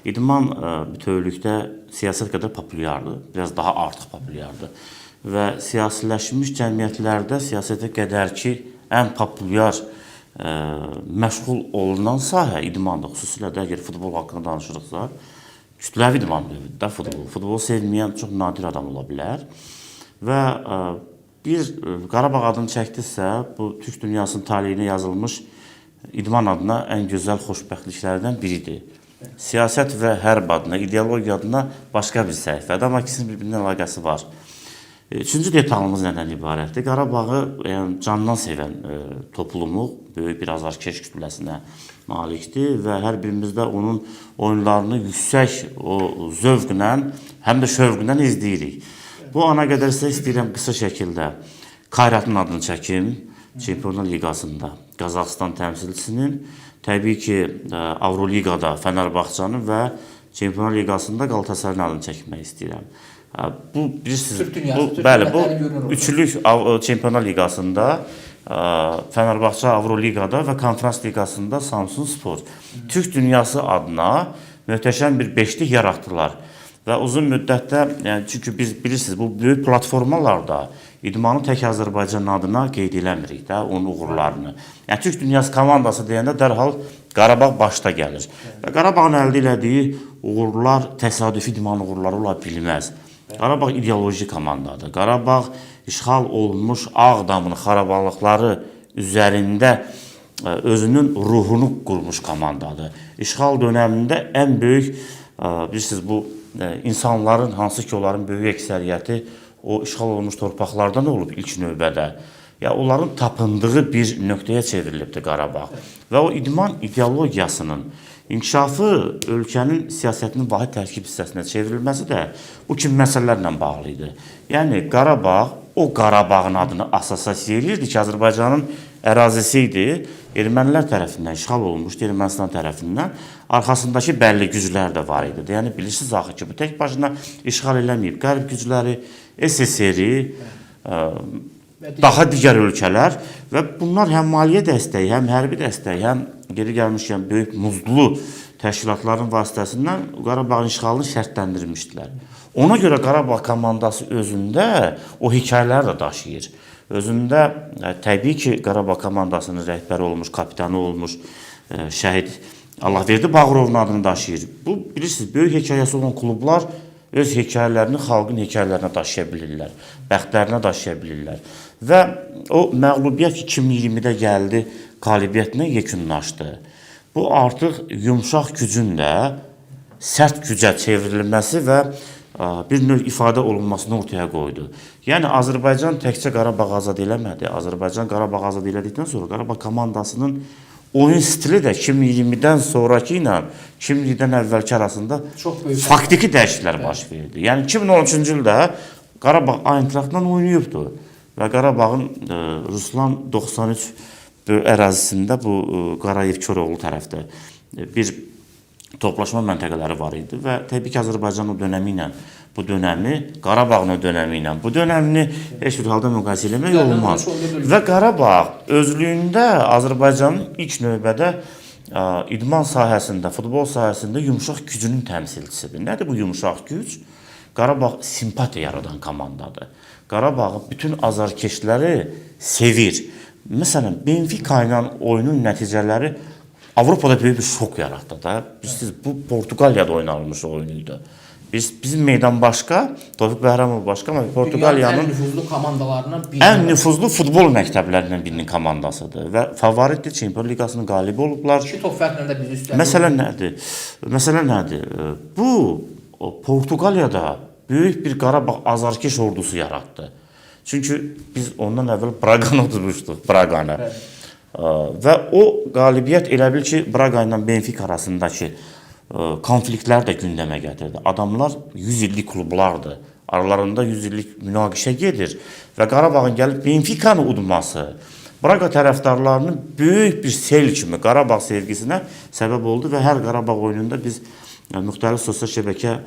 İdman bütövlükdə siyasət qədər populyardır, biraz daha artıq populyardır və siyasiləşmiş cəmiyyətlərdə siyasətə qədər ki, ən populyar məşğul olunan sahə idmandır. Xüsusilə də əgər futbol haqqında danışırıqsa, kütləvi idman dövrdür də futbol. Futbolu sevməyən çox nadir adam ola bilər və bir Qarabağ adını çəkdirsə, bu Türk dünyasının taleyinə yazılmış idman adına ən gözəl xoşbəxtliklərdən biridir. Siyasət və hərb adına, ideologiya adına başqa bir səhifədir, amma ikisinin birbirinin əlaqəsi var. Üçüncü detalımız nədən ibarətdir? Qarabağı candan sevən topluluq böyük bir azarkeş kütləsinə malikdir və hər birimizdə onun oyunlarını yüksək o zövqlə, həm də şövqlə izləyirik. Bu ana qədər isə istəyirəm qısa şəkildə Kayratın adını çəkim, Çempionlar Liqasında Qazaxıstan təmsilçisinin, təbii ki, Avroliqada Fənərbağçanın və Çempionlar Liqasında Qalatasarayın adını çəkmək istəyirəm. Bu, bilirsiniz, bu üçlük Çempionlar Liqasında, Fənərbağça Avroliqada və Konferans Liqasında Samsun Spor Türk dünyası adına möhtəşəm bir beşlik yaratdılar. Və uzun müddətdə, çünki biz bilirsiniz, bu böyük platformalarda idmanı tək Azərbaycan adına qeyd eləmirik də, onun uğurlarını. Yəni, Türk dünyası komandası deyəndə dərhal Qarabağ başda gəlir. Və Qarabağın əldə elədiyi uğurlar təsadüfi idman uğurları ola bilməz. Qarabağ ideoloji komandadır. Qarabağ işğal olunmuş Ağdamın xarabalıqları üzərində özünün ruhunu qurmuş komandadır. İşğal dönəmində ən böyük, bilirsiniz, bu insanların, hansı ki, onların böyük əksəriyyəti o işğal olunmuş torpaqlardan olub ilk növbədə. Onların tapındığı bir nöqtəyə çevrilibdir Qarabağ. Və o idman ideologiyasının inkişafı ölkənin siyasətinin vahid tərkib hissəsinə çevrilməsi də bu kimi məsələlərlə bağlı idi. Yəni, Qarabağ o Qarabağın adını asosiasiya edirdi ki, Azərbaycanın ərazisi idi, ermənilər tərəfindən işğal olmuşdu, Ermənistan tərəfindən. Arxasındakı bəlli güclər də var idi. Yəni, bilirsiniz axı ki, bu tək başına işğal eləməyib. Qərb gücləri, SSR-i, daha digər ölkələr və bunlar həm maliyyə dəstəyi, həm hərbi dəstəyi, həm geri gəlmişkən böyük muzlu təşkilatların vasitəsindən Qarabağın işğalını şərtləndirmişdilər. Ona görə Qarabağ komandası özündə o hekayələri də daşıyır. Özündə təbii ki, Qarabağ komandasının rəhbəri olmuş, kapitanı olmuş, şəhid Allahverdi Bağırovun adını daşıyır. Bu, bilirsiniz, böyük hekayəsi olan klublar öz hekayələrini xalqın hekayələrinə daşıya bilirlər, bəxtlərinə daşıya bilirlər. Və o məğlubiyyət 2020-də gəldi, qalibiyyətinə yekunlaşdı. Bu, artıq yumşaq gücün də sərt gücə çevrilməsi və bir növ ifadə olunmasını ortaya qoydu. Yəni, Azərbaycan təkcə Qarabağ azad eləmədi. Azərbaycan Qarabağ azad elədikdən sonra Qarabağ komandasının oyun stili də 2020-dən sonraki ilə 2020-dən əvvəlki arasında faktiki dəyişikliklər baş verdi. Yəni, 2013-cü ildə Qarabağ Ayntraxtla oynayıbdı və Qarabağın Ruslan 93 ərazisində bu Qarayev Köroğlu tərəfdə bir toplaşma məntəqələri var idi və təbii ki, Azərbaycan o dönəmi ilə bu dönəmi, Qarabağın o dönəmi ilə bu dönəmini heç bir halda müqayisə eləmək olmaz. Və Qarabağ özlüyündə Azərbaycanın ilk növbədə idman sahəsində, futbol sahəsində yumşaq gücünün təmsilçisidir. Nədir bu yumşaq güc? Qarabağ simpatiya yaradan komandadır. Qarabağın bütün azarkeşləri sevir. Məsələn, Benfica ilə oyunun nəticələri Avropada böyük bir şok yaratdı da. Bu Portuqaliyada oynanılmış oyunuydu. Bizim meydan başqa, Tofiq Bəhramov başqa, amma Portuqaliyanın ən nüfuzlu komandalarından biri. Ən nüfuzlu futbol məktəblərindən birinin komandasıdır və favoritdir, Çempionlar Liqasının qalibi olublar. 2 top fərqlə də bizi üstlədi. Məsələ nədir? Bu, Portuqaliyada böyük bir Qarabağ azarkeş ordusu yaratdı. Çünki biz ondan əvvəl Braqanı tutmuşduq, Braqanı. Və o qalibiyyət elə bil ki, Braqa ilə Benfica arasındakı konfliktlər də gündəmə gətirdi. Adamlar 100 illik klublardır. Aralarında 100 illik münaqişə gedir və Qarabağın gəlib Benficanı udması Braqa tərəfdarlarının böyük bir sel kimi Qarabağ sevgisinə səbəb oldu və hər Qarabağ oyununda biz müxtəlif sosial şəbəkə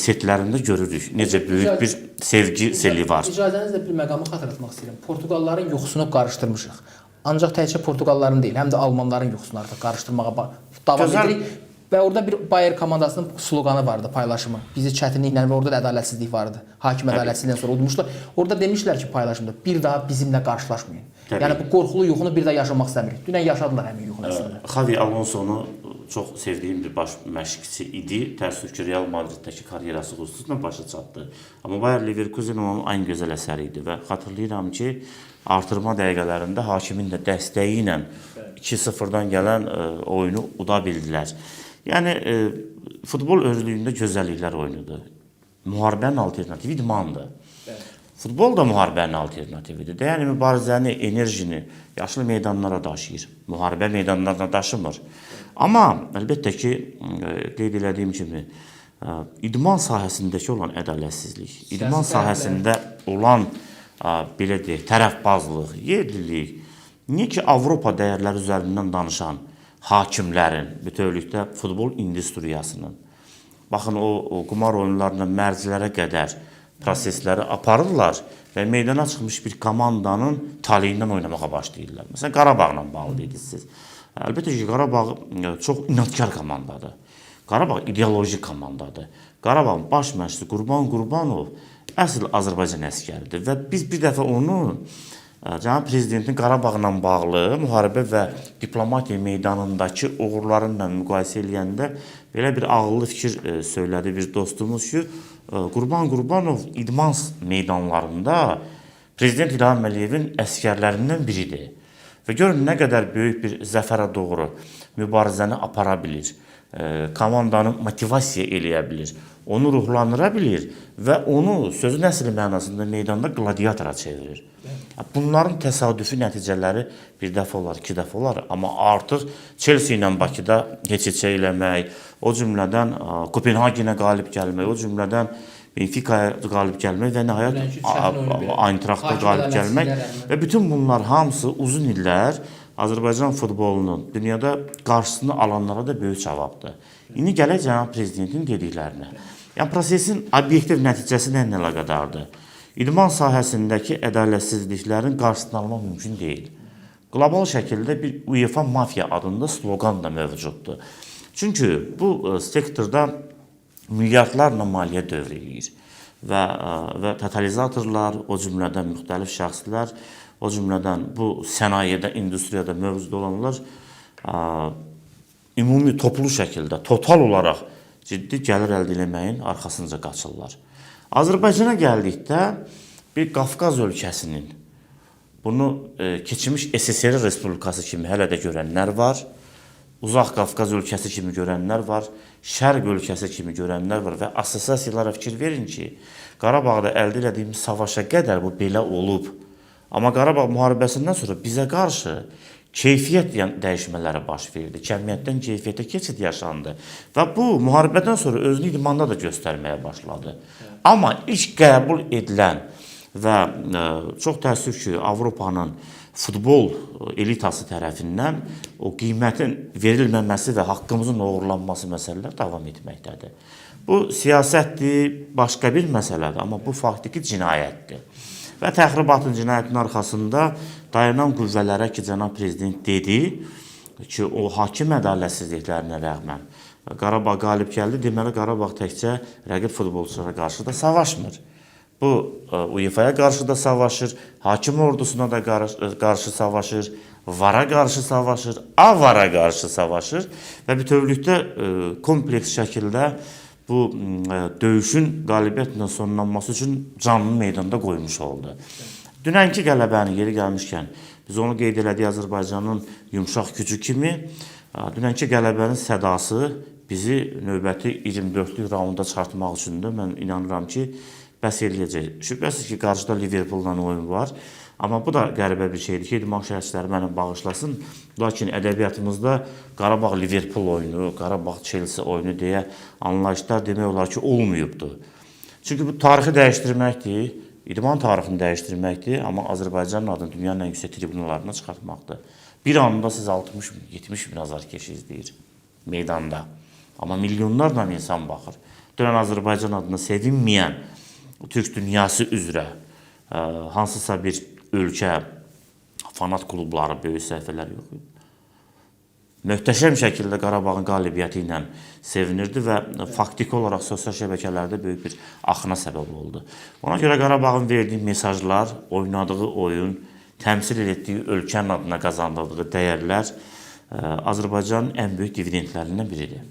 setlərində görürük. Necə böyük bir sevgi seli var. İcazənizlə bir məqamı xatırlatmaq istəyirəm. Portuqalların yuxusunu qarışdırmışıq. Ancaq təkcə Portuqalların deyil, həm də Almanların yuxusunu artıq qarışdırmağa davam edirik. Və orada bir Bayer komandasının sloqanı vardı, paylaşımı. Bizi çətinliklə və orada da ədalətsizlik vardı. Hakim ədalətsizliyindən sonra udmuşlar. Orada demişlər ki, paylaşımda bir daha bizimlə qarşılaşmayın. Təbii. Yəni bu qorxulu yuxunu bir daha yaşamaq istəmirik. Dünən yaşadılar həmin yuxunu əslində. Xavi Alonsonu çox sevdiyim bir baş məşqçi idi. Təəssüf ki, Real Madriddəki karyerası xüsusilə başa çatdı. Amma Bayer Leverkusen onun ən gözəl əsəri idi və xatırlayıram ki, artırma dəqiqələrində hakimin də dəstəyi ilə 2-0-dan gələn oyunu uda bildilər. Yəni, futbol özlüyündə gözəlliklər oyunudur. Müharibənin alternativi idmandır. Futbol da müharibənin alternatividir. Yəni, mübarizəni, enerjini yaşlı meydanlara daşıyır. Müharibə meydanlarına daşımır. Amma əlbəttə ki, qeyd elədiyim kimi, idman sahəsindəki olan ədalətsizlik, idman sahəsində olan, belə deyək, tərəfbazlıq, yerlilik, niyə ki, Avropa dəyərləri üzərindən danışan hakimlərin, bütövlükdə futbol industriyasının, baxın, o qumar oyunlarına mərcilərə qədər prosesləri aparırlar və meydana çıxmış bir komandanın taliyindən oynamağa başlayırlar. Məsələn, Qarabağla bağlı deyirsiniz. Əlbəttə ki, Qarabağ çox inadkar komandadır. Qarabağ ideoloji komandadır. Qarabağın baş məşqçisi Qurban Qurbanov əsl Azərbaycan əskəridir və biz bir dəfə onu Cənab Prezidentin Qarabağla bağlı müharibə və diplomatiya meydanındakı uğurlarıyla müqayisə eləyəndə belə bir ağıllı fikir söylədi bir dostumuz ki, Qurban Qurbanov idman meydanlarında Prezident İlham Əliyevin əskərlərindən biridir. Və görün nə qədər böyük bir zəfərə doğru mübarizəni apara bilir, komandanı motivasiya eləyə bilir, onu ruhlandıra bilir və onu sözün əsli mənasında meydanda qladiatora çevirir. Bunların təsadüfi nəticələri bir dəfə olar, iki dəfə olar, amma artıq Chelsea ilə Bakıda heç-heçə eləmək, o cümlədən Kopenhagenə qalib gəlmək, o cümlədən Benfica'ya qalib gəlmək və nəhayət Eintracht'a qalib gəlmək və bütün bunlar hamısı uzun illər Azərbaycan futbolunun dünyada qarşısını alanlara da böyük cavabdır. İndi gələk Cənab Prezidentin dediklərinə. Yəni, prosesin obyektiv nəticəsi ilə əlaqədardır. İdman sahəsindəki ədalətsizliklərin qarşısını almaq mümkün deyil. Qlobal şəkildə bir UEFA Mafia adında sloqan da mövcuddur. Çünki bu sektorda milyardlarla maliyyə dövr edir və totalizatorlar, o cümlədən müxtəlif şəxslər, o cümlədən bu sənayedə, industriyada mövcud olanlar ümumi toplu şəkildə, total olaraq ciddi gəlir əldə etməyin arxasınca qaçırlar. Azərbaycana gəldikdə bir Qafqaz ölkəsinin, bunu keçmiş SSR Respublikası kimi hələ də görənlər var, Uzaq Qafqaz ölkəsi kimi görənlər var, Şərq ölkəsi kimi görənlər var və assosiasiyalara fikir verin ki, Qarabağda əldə etdiyimiz savaşa qədər bu belə olub. Amma Qarabağ müharibəsindən sonra bizə qarşı keyfiyyət dəyişmələri baş verdi. Cəmiyyətdən keyfiyyətə keçid yaşandı. Və bu, müharibədən sonra özünü idmanda da göstərməyə başladı. Amma ilk qəbul edilən və çox təəssüf ki, Avropanın futbol elitası tərəfindən o qiymətin verilməməsi və haqqımızın oğurlanması məsələlər davam etməkdədir. Bu, siyasətdir, başqa bir məsələdir, amma bu faktiki cinayətdir. Və təxribatın cinayətinin arxasında dayanan qüvvələrə ki, Cənab Prezident dedi ki, o hakim ədalətsizliklərinə rəğmən Qarabağ qalib gəldi, deməli Qarabağ təkcə rəqib futbolçulara qarşı da savaşmır. Bu, UEFA'ya qarşı da savaşır, hakim ordusuna da qarşı savaşır, VAR-a qarşı savaşır, AVAR-a qarşı savaşır və bütövlükdə kompleks şəkildə bu döyüşün qalibiyyətlə sonlanması üçün canını meydanda qoymuş oldu. Dünənki qələbənin yeri gəlmişkən, biz onu qeyd elədik Azərbaycanın yumşaq gücü kimi, dünənki qələbənin sədası bizi növbəti 24-lük raunda çıxartmaq üçündür. Mən inanıram ki, bəs eləyəcək. Şübhəsiz ki, qarşıda Liverpool'la oyun var. Amma bu da qəribə bir şeydir ki, idman şərhçiləri mənə bağışlasın. Lakin ədəbiyyatımızda Qarabağ-Liverpool oyunu, Qarabağ-Chelsea oyunu deyə anlayışlar demək olar ki, olmayıbdır. Çünki bu tarixi dəyişdirməkdir, idman tarixini dəyişdirməkdir, amma Azərbaycanın adını dünyanın ən yüksək tribunalarına çıxartmaqdır. Bir anda siz 60-70 bin azarkeş izləyir meydanda. Amma milyonlarla insan baxır. Dünən Azərbaycan adına sevinməyən Türk dünyası üzrə hansısa bir ölkə, fanat klubları, böyük səhifələr yox idi. möhtəşəm şəkildə Qarabağın qalibiyyəti ilə sevinirdi və faktiki olaraq sosial şəbəkələrdə böyük bir axına səbəb oldu. Ona görə Qarabağın verdiyi mesajlar, oynadığı oyun, təmsil etdiyi ölkənin adına qazandırdığı dəyərlər Azərbaycanın ən böyük dividendlərindən biridir.